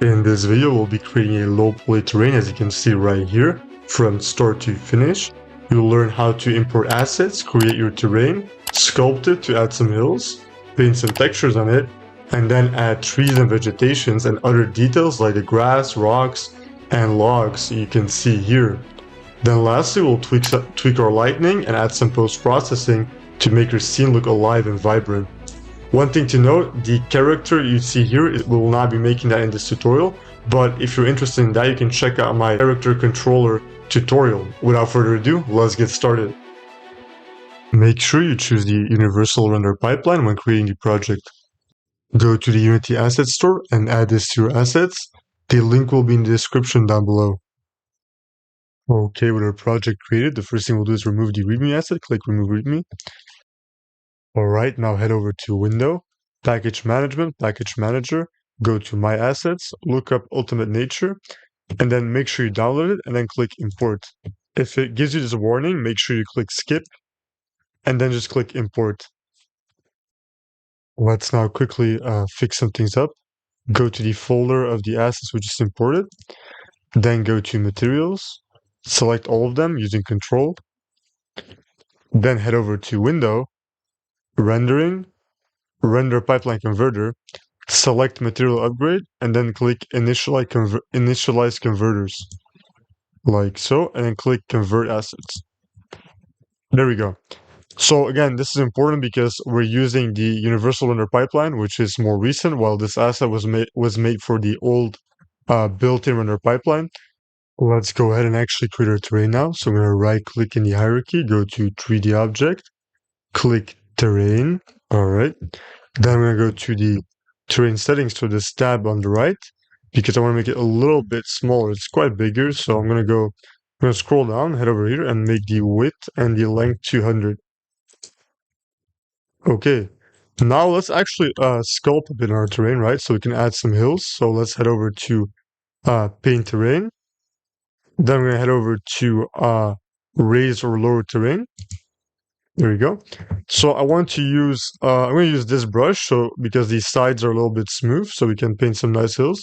In this video, we'll be creating a low poly terrain, as you can see right here, from start to finish. You'll learn how to import assets, create your terrain, sculpt it to add some hills, paint some textures on it, and then add trees and vegetations and other details like the grass, rocks, and logs you can see here. Then lastly, we'll tweak our lighting and add some post-processing to make your scene look alive and vibrant. One thing to note, the character you see here, we will not be making that in this tutorial, but if you're interested in that, you can check out my character controller tutorial. Without further ado, let's get started. Make sure you choose the universal render pipeline when creating the project. Go to the Unity Asset Store and add this to your assets. The link will be in the description down below. Okay, with our project created, the first thing we'll do is remove the README asset. Click Remove README. Alright, now head over to Window, Package Management, Package Manager, go to My Assets, look up Ultimate Nature, and then make sure you download it, and then click Import. If it gives you this warning, make sure you click Skip, and then just click Import. Let's now quickly fix some things up. Go to the folder of the assets we just imported, then go to Materials, select all of them using Control, then head over to Window, Rendering, Render Pipeline Converter, select Material Upgrade, and then click Initialize Converters, like so, and then click Convert Assets. There we go. So again, this is important because we're using the Universal Render Pipeline, which is more recent, while this asset was made for the old built-in render pipeline. Let's go ahead and actually create our terrain now. So I'm going to right-click in the hierarchy, go to 3D Object, click Terrain. All right. Then I'm going to go to the terrain settings to this tab on the right because I want to make it a little bit smaller. It's quite bigger. So I'm going to scroll down, head over here and make the width and the length 200. Okay. Now let's actually sculpt a bit in our terrain, right? So we can add some hills. So let's head over to Paint Terrain. Then I'm going to head over to Raise or Lower Terrain. There we go. So I want to use, I'm going to use this brush because these sides are a little bit smooth, so we can paint some nice hills.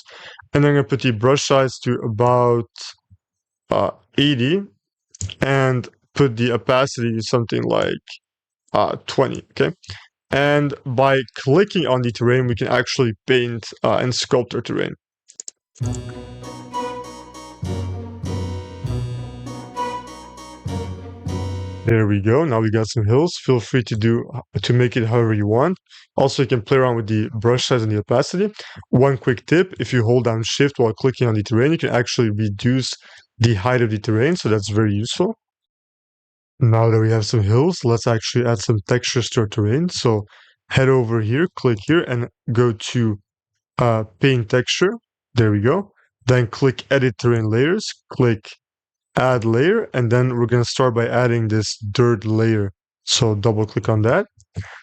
And then I'm going to put the brush size to about 80 and put the opacity to something like 20, okay? And by clicking on the terrain, we can actually paint and sculpt our terrain. There we go. Now we got some hills. Feel free to make it however you want. Also, you can play around with the brush size and the opacity. One quick tip, if you hold down shift while clicking on the terrain, you can actually reduce the height of the terrain, so that's very useful. Now that we have some hills, let's actually add some textures to our terrain. So head over here, click here, and go to Paint Texture. There we go. Then click Edit Terrain Layers, click Add Layer, and then we're going to start by adding this dirt layer. So double click on that.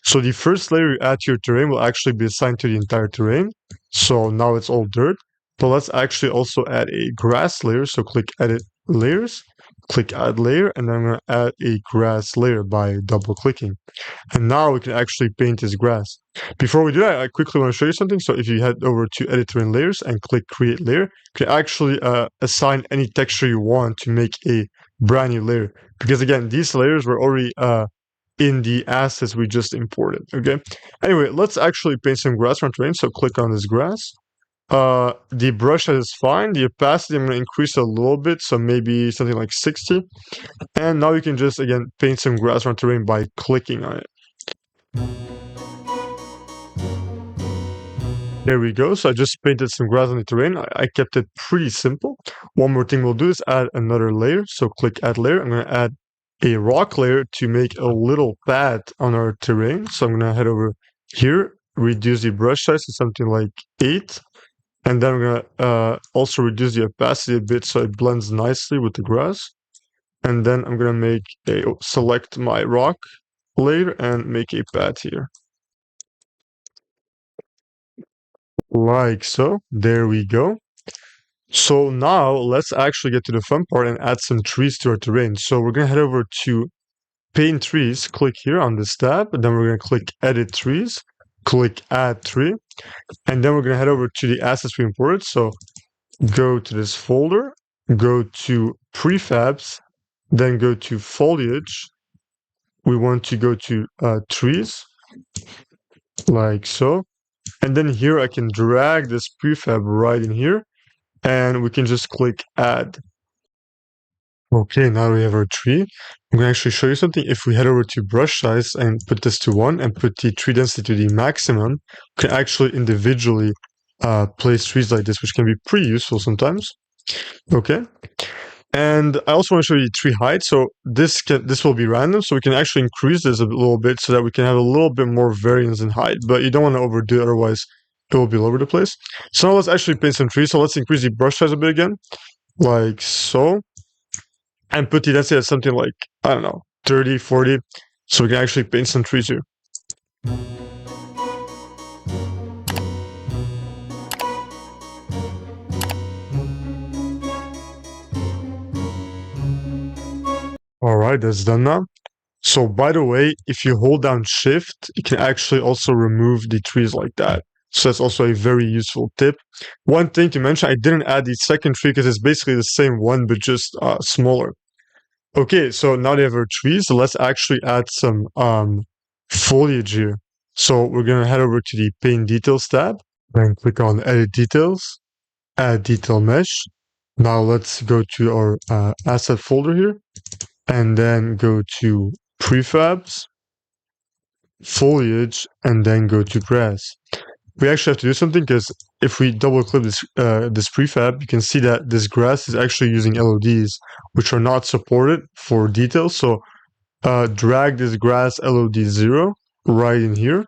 So the first layer you add to your terrain will actually be assigned to the entire terrain. So now it's all dirt. But let's actually also add a grass layer. So click Edit Layers, click Add Layer, and then I'm going to add a grass layer by double clicking. And now we can actually paint this grass. Before we do that, I quickly want to show you something. So if you head over to Edit Terrain Layers and click Create Layer, you can actually assign any texture you want to make a brand new layer. Because again, these layers were already in the assets we just imported, okay? Anyway, let's actually paint some grass on terrain. So click on this grass. The brush size is fine. The opacity, I'm going to increase a little bit, so maybe something like 60. And now you can just, again, paint some grass on terrain by clicking on it. There we go. So I just painted some grass on the terrain. I kept it pretty simple. One more thing we'll do is add another layer. So click Add Layer. I'm going to add a rock layer to make a little pad on our terrain. So I'm going to head over here, reduce the brush size to something like 8. And then I'm going to also reduce the opacity a bit so it blends nicely with the grass. And then I'm going to select my rock layer and make a pad here. Like so. There we go. So now let's actually get to the fun part and add some trees to our terrain. So we're going to head over to Paint Trees, click here on this tab, and then we're going to click Edit Trees. click add tree, and then we're going to head over to the assets we imported. So go to this folder, go to prefabs, then go to foliage. We want to go to trees, like so. And then here I can drag this prefab right in here, and we can just click add. Okay, now we have our tree. I'm going to actually show you something. If we head over to brush size and put this to 1 and put the tree density to the maximum, we can actually individually place trees like this, which can be pretty useful sometimes. Okay. And I also want to show you tree height. So this will be random, so we can actually increase this a little bit so that we can have a little bit more variance in height, but you don't want to overdo it, otherwise it will be all over the place. So now let's actually paint some trees. So let's increase the brush size a bit again, like so. And put the density at something like, I don't know, 30, 40, so we can actually paint some trees here. Alright, that's done now. So by the way, if you hold down shift, you can actually also remove the trees like that. So that's also a very useful tip. One thing to mention, I didn't add the second tree because it's basically the same one, but just smaller. Okay, so now they have our trees. So let's actually add some foliage here. So we're gonna head over to the Paint Details tab, then click on Edit Details, Add Detail Mesh. Now let's go to our asset folder here, and then go to Prefabs, Foliage, and then go to Grass. We actually have to do something because if we double click this prefab, you can see that this grass is actually using LODs, which are not supported for details. So drag this grass LOD 0 right in here,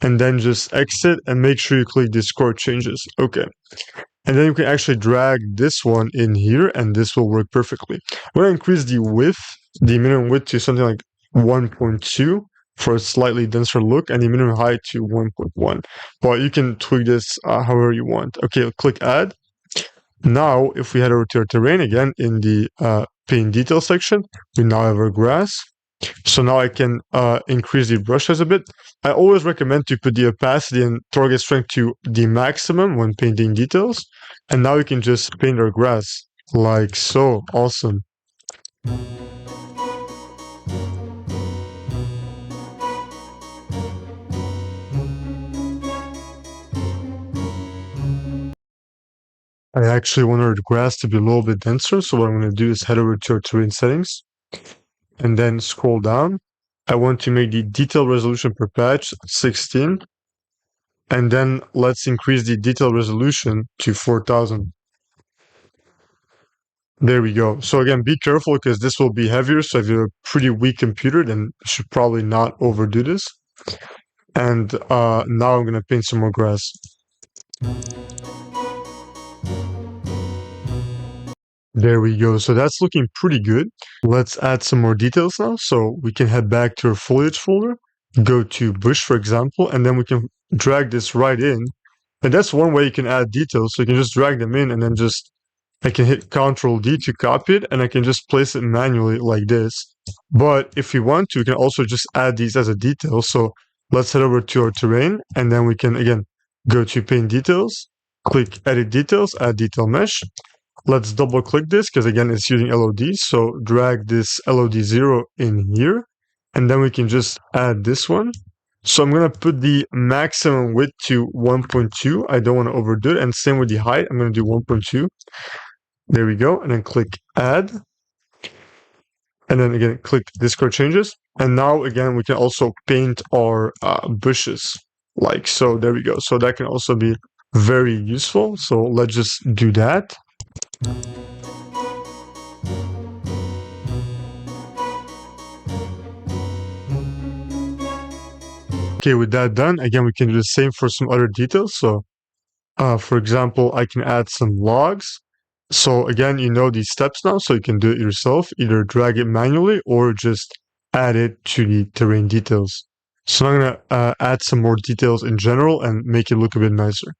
and then just exit and make sure you click Discord changes. Okay. And then you can actually drag this one in here, and this will work perfectly. We're going to increase the width, the minimum width to something like 1.2 for a slightly denser look, and the minimum height to 1.1. But you can tweak this however you want. Okay, click add. Now, if we head over to our terrain again in the paint detail section, we now have our grass. So now I can increase the brush size a bit. I always recommend to put the opacity and target strength to the maximum when painting details. And now we can just paint our grass like so. Awesome. I actually want our grass to be a little bit denser, so what I'm going to do is head over to our terrain settings and then scroll down. I want to make the detail resolution per patch 16, and then let's increase the detail resolution to 4000. There we go. So again, be careful because this will be heavier, so if you have a pretty weak computer, then you should probably not overdo this. And now I'm going to paint some more grass. There we go. So that's looking pretty good. Let's add some more details now. So we can head back to our foliage folder, go to bush, for example, and then we can drag this right in. And that's one way you can add details. So you can just drag them in and then I can hit Ctrl D to copy it, and I can just place it manually like this. But if you want to, you can also just add these as a detail. So let's head over to our terrain, and then we can, again, go to Paint Details, click Edit Details, Add Detail Mesh. Let's double click this because again it's using LODs, so drag this LOD 0 in here, and then we can just add this one. So I'm going to put the maximum width to 1.2. I don't want to overdo it, and same with the height, I'm going to do 1.2. There we go, and then click add, and then again click Discord changes, and now again we can also paint our bushes like so. There we go. So that can also be very useful, so let's just do that. Okay, with that done, again, we can do the same for some other details. So, for example, I can add some logs. So again, you know these steps now, so you can do it yourself. Either drag it manually or just add it to the terrain details. So I'm going to add some more details in general and make it look a bit nicer.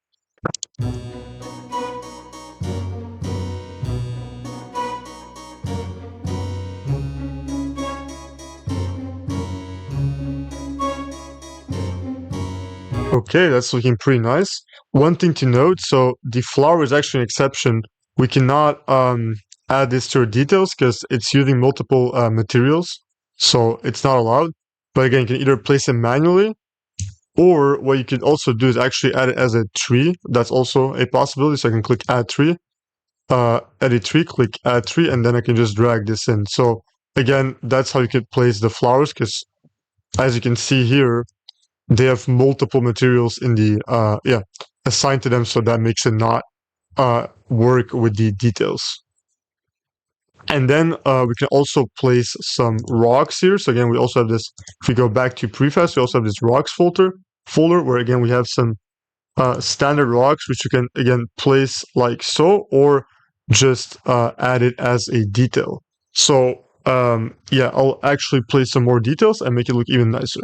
Okay, that's looking pretty nice. One thing to note, so the flower is actually an exception. We cannot add this to our details because it's using multiple materials, so it's not allowed. But again, you can either place it manually, or what you can also do is actually add it as a tree. That's also a possibility. So I can click add tree, edit tree, click add tree, and then I can just drag this in. So again, that's how you could place the flowers, because as you can see here, they have multiple materials in the assigned to them, so that makes it not work with the details. And then we can also place some rocks here. So again, we also have this, if we go back to prefast, we also have this rocks folder where again we have some standard rocks, which you can again place like so, or just add it as a detail. So yeah, I'll actually place some more details and make it look even nicer.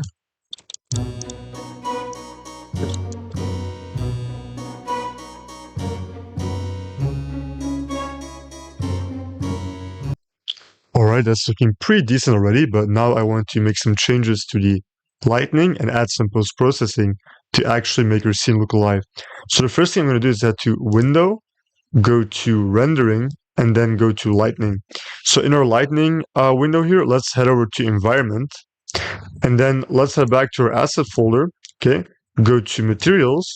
Alright, that's looking pretty decent already, but now I want to make some changes to the lighting and add some post-processing to actually make your scene look alive. So the first thing I'm going to do is head to Window, go to Rendering, and then go to Lighting. So in our Lighting window here, let's head over to Environment, and then let's head back to our Asset folder, okay? Go to Materials,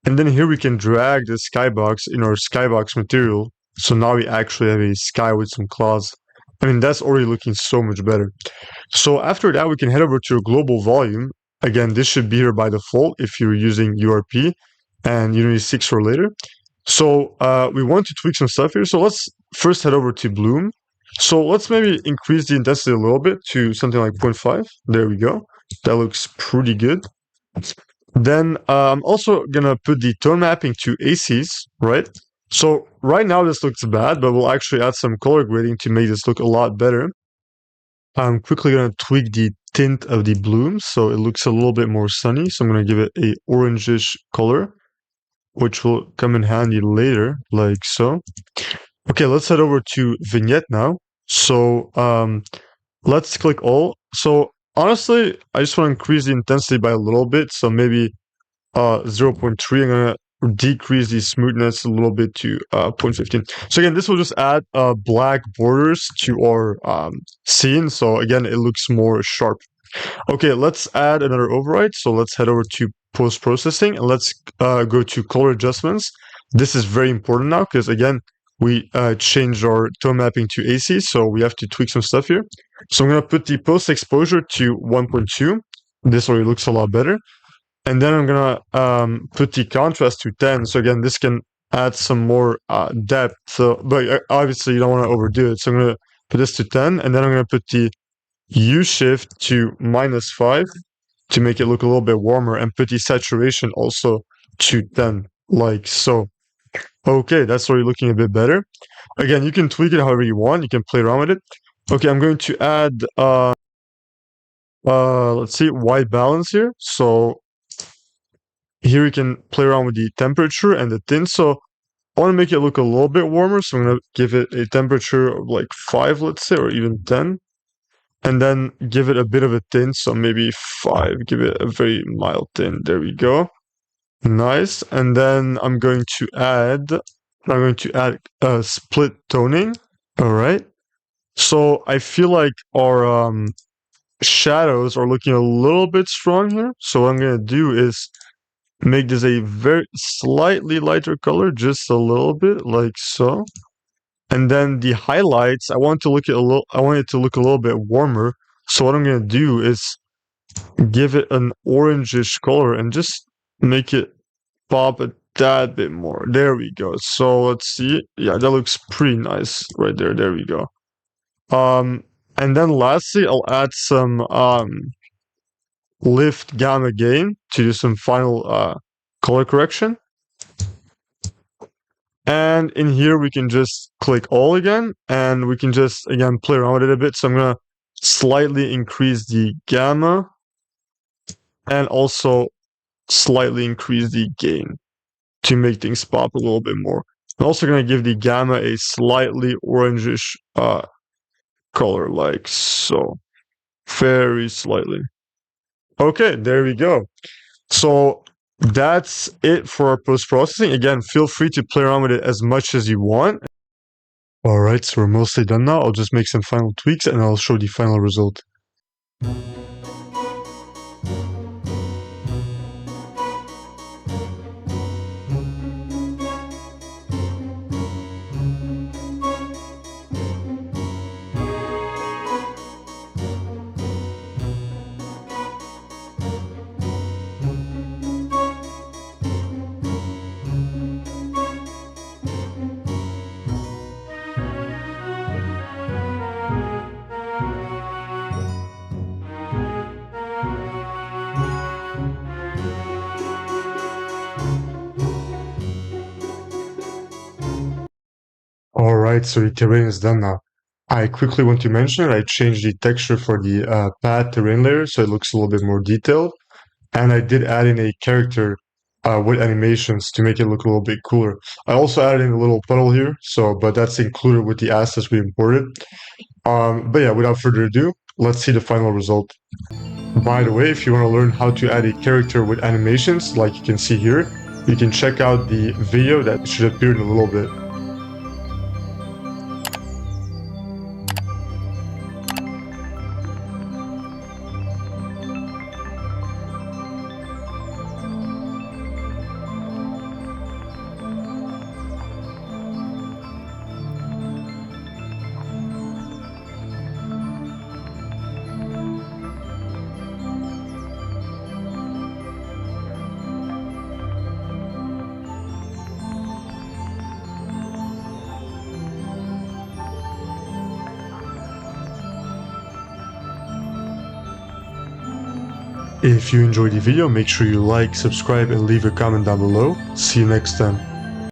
and then here we can drag the skybox in our skybox material. So now we actually have a sky with some clouds. I mean, that's already looking so much better. So after that, we can head over to your global volume. Again, this should be here by default if you're using URP and Unity 6 or later. So we want to tweak some stuff here. So let's first head over to Bloom. So let's maybe increase the intensity a little bit to something like 0.5. There we go. That looks pretty good. Then I'm also gonna put the tone mapping to ACs, right? So right now this looks bad, but we'll actually add some color grading to make this look a lot better. I'm quickly gonna tweak the tint of the bloom so it looks a little bit more sunny. So I'm gonna give it a orangish color, which will come in handy later, like so. Okay, let's head over to vignette now. So let's click all. So honestly, I just want to increase the intensity by a little bit. So maybe 0.3. I'm gonna decrease the smoothness a little bit to 0.15. So again, this will just add black borders to our scene. So again, it looks more sharp. Okay, let's add another override. So let's head over to post-processing and let's go to color adjustments. This is very important now because again, we changed our tone mapping to AC, so we have to tweak some stuff here. So I'm gonna put the post exposure to 1.2. This already looks a lot better. And then I'm gonna put the contrast to 10. So again, this can add some more depth. So, but obviously you don't want to overdo it. So I'm gonna put this to 10, and then I'm gonna put the U shift to -5 to make it look a little bit warmer, and put the saturation also to 10, like so. Okay, that's already looking a bit better. Again, you can tweak it however you want. You can play around with it. Okay, I'm going to add let's see, white balance here. So here we can play around with the temperature and the tint. So I want to make it look a little bit warmer. So I'm going to give it a temperature of like 5, let's say, or even 10. And then give it a bit of a tint. So maybe 5, give it a very mild tint. There we go. Nice. And then I'm going to add split toning. All right. So I feel like our shadows are looking a little bit strong here. So what I'm going to do is make this a very slightly lighter color, just a little bit, like so. And then the highlights, I want it to look a little bit warmer. So what I'm gonna do is give it an orangish color and just make it pop a tad bit more. There we go. So let's see. Yeah, that looks pretty nice right there. There we go. And then lastly, I'll add some lift gamma gain to do some final color correction. And in here, we can just click all again, and we can just, again, play around with it a bit. So I'm going to slightly increase the gamma and also slightly increase the gain to make things pop a little bit more. I'm also going to give the gamma a slightly orangish color, like so. Very slightly. Okay, there we go. So That's it for our post-processing. Again, feel free to play around with it as much as you want. Alright, so we're mostly done now. I'll just make some final tweaks and I'll show the final result. Alright, so the terrain is done now. I quickly want to mention I changed the texture for the pad terrain layer so it looks a little bit more detailed. And I did add in a character with animations to make it look a little bit cooler. I also added in a little puddle here, but that's included with the assets we imported. But yeah, without further ado, let's see the final result. By the way, if you want to learn how to add a character with animations, like you can see here, you can check out the video that should appear in a little bit. If you enjoyed the video, make sure you like, subscribe, and leave a comment down below. See you next time.